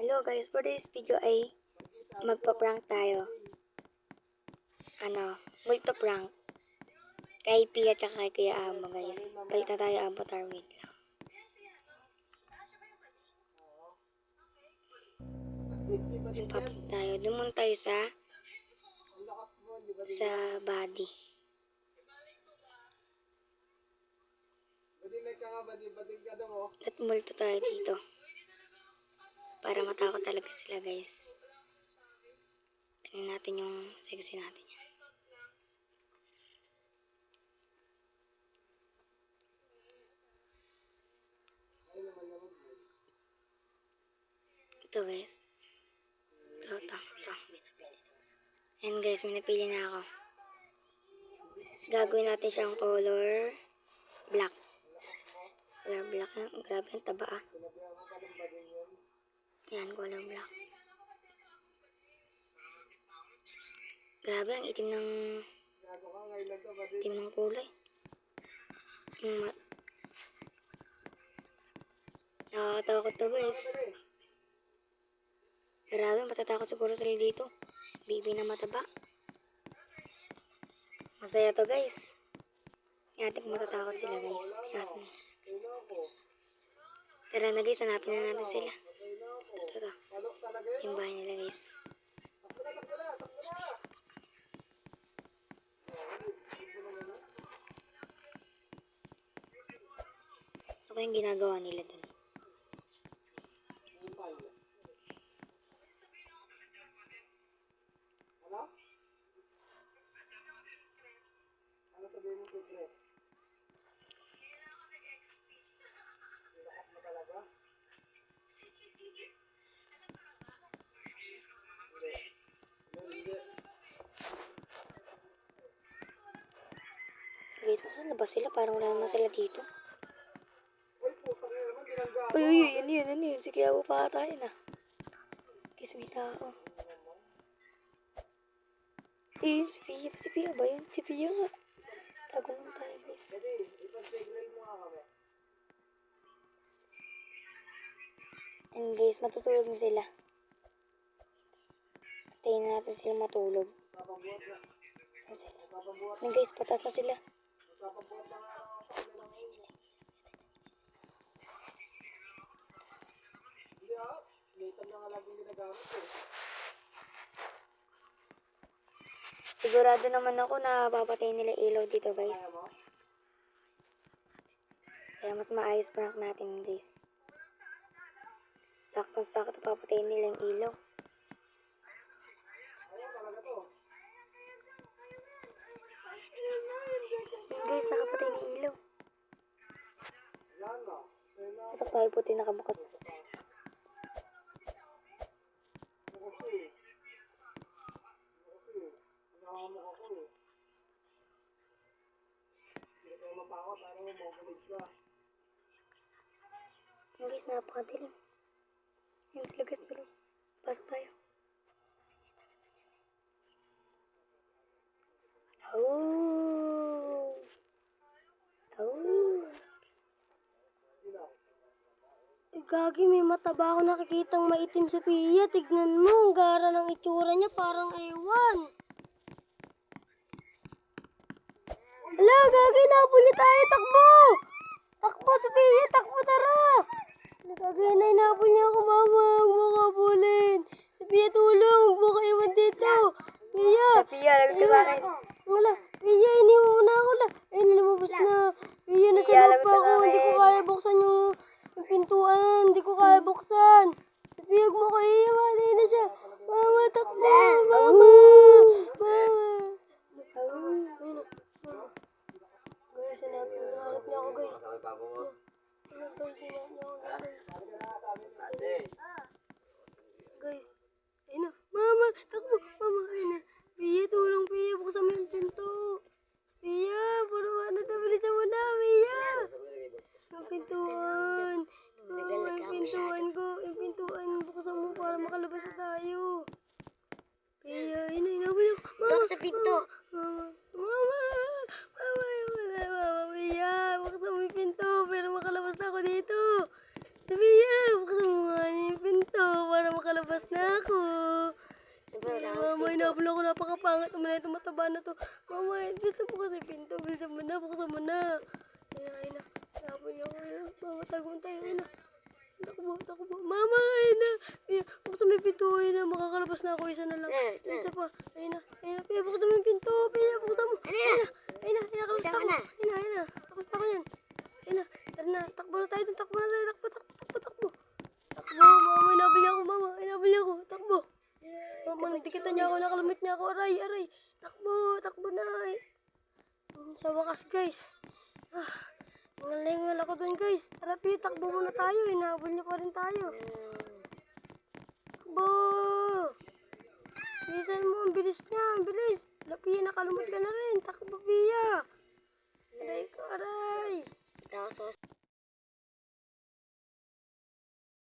Hello guys, for this video ay magpa-prank tayo. Multo prank. Kay Pia at kay Kuya Amo guys. Palit na tayo avatar, wait lang. Papit tayo. Dumun tayo sa body. At multo tayo dito. Para matakot talaga sila guys. Tingnan natin yung sexy natin. Ito guys. Ito. Ayan guys, may napili na ako. Tapos gagawin natin siyang color black. Color black. Grabe yung taba ah. Ayan, color black. Grabe, ang itim ng kulay. Nakakatakot to guys. Grabe, matatakot siguro sila dito. Bibi na mataba. Masaya to guys. Yatin kung matatakot sila guys. Kasi tara na guys, hanapin na natin sila. Ito. Yung bahay nila guys. Ako yung ginagawa nila dun. Guys, nasan na ba sila? Parang wala naman sila dito. Uy, yan. Sige, ako pa tayo na. Guys, may tao. Si Pia. Si Pia ba yun? Si Pia nga. Tago lang tayo guys. And guys, matutulog na sila. Tayin na natin sila matulog. Saan sila? And guys, patas na sila. Sigurado naman ako na papatayin nila ilaw dito guys. Kaya mas maayos prank natin guys. Sakto papatayin nila yung ilaw. Guys, nakapatay na ilaw. Pasok tayo, puti nakabukas. Guys, napakadilim. Yan sila guys, tuloy. Pasok tayo. Gagi, may mata ba ako nakikitang maitim sa Pia? Tignan mo, ang gara ng itsura niya, parang ewan. Hala, Gagi, nabuli tayo, takbo! Takbo sa Pia, takbo, tara! Gagi, nainabol niya ako, mama, huwag mo kabulin. Sa Pia, tulong, huwag mo kaiwan dito. Pia! Pia, lagay ka sa akin. Wala, Pia, iniwan mo na ako la. Ay, lumabas na. Pia, nasa loob pa ako, hindi ko kaya buksan yung pintuan, hindi ko kaya buksan. Pia, huwag mo kaiwan, hindi na siya. Mama, takbo, mama! Guys, hanap niya ako, guys. Guys, ayun na. Mama, takbo, mama, ayun na. Pia, tulong, Pia, buksan mo yung pinto. Pia, puro ano na, bilisan mo na, Pia. Yung pintuan. Yung pintuan, buksan mo para makalabas na tayo. Pia, ayun na, inabalik. Mama, sa pinto. Mama, Pia, buksan mo yung pinto para makalabas na ako dito. Pia, buksan mo nga yung pinto para makalabas hinabol ako, napakapangit naman na itong mataba na to. Mama, bilisan mo kasi pinto, bilisan mo na, buksan mo na. Ayun na, hinabol niya ako, mama, tagun tayo, ayun na. Takbo, mama, ayun na. Ayun, buksan mo yung pinto, ayun na, makakalabas na ako, isa na lang. Isa pa, ayun na, Pia, buksan mo yung pinto, Pia, buksan mo. Ayun na, kalabas na ako. Ayun na, kalabas na ako yan. Ayun na, tara na, takbo na tayo, takbo. Takbo, mama, hinabol niya ako, mama, hinabol niya ako, takbo. Mama, nagdikitan niya ako, nakalamit niya ako, aray. Takbo na. Sa wakas, guys. Nangalingal ako dun, guys. Tara, Pia, takbo muna tayo, hinabol niya pa rin tayo. Takbo. Bilisan mo, ang bilis niya, ang bilis. Pia, nakalumot ka na rin, takbo, Pia. Aray ko, aray.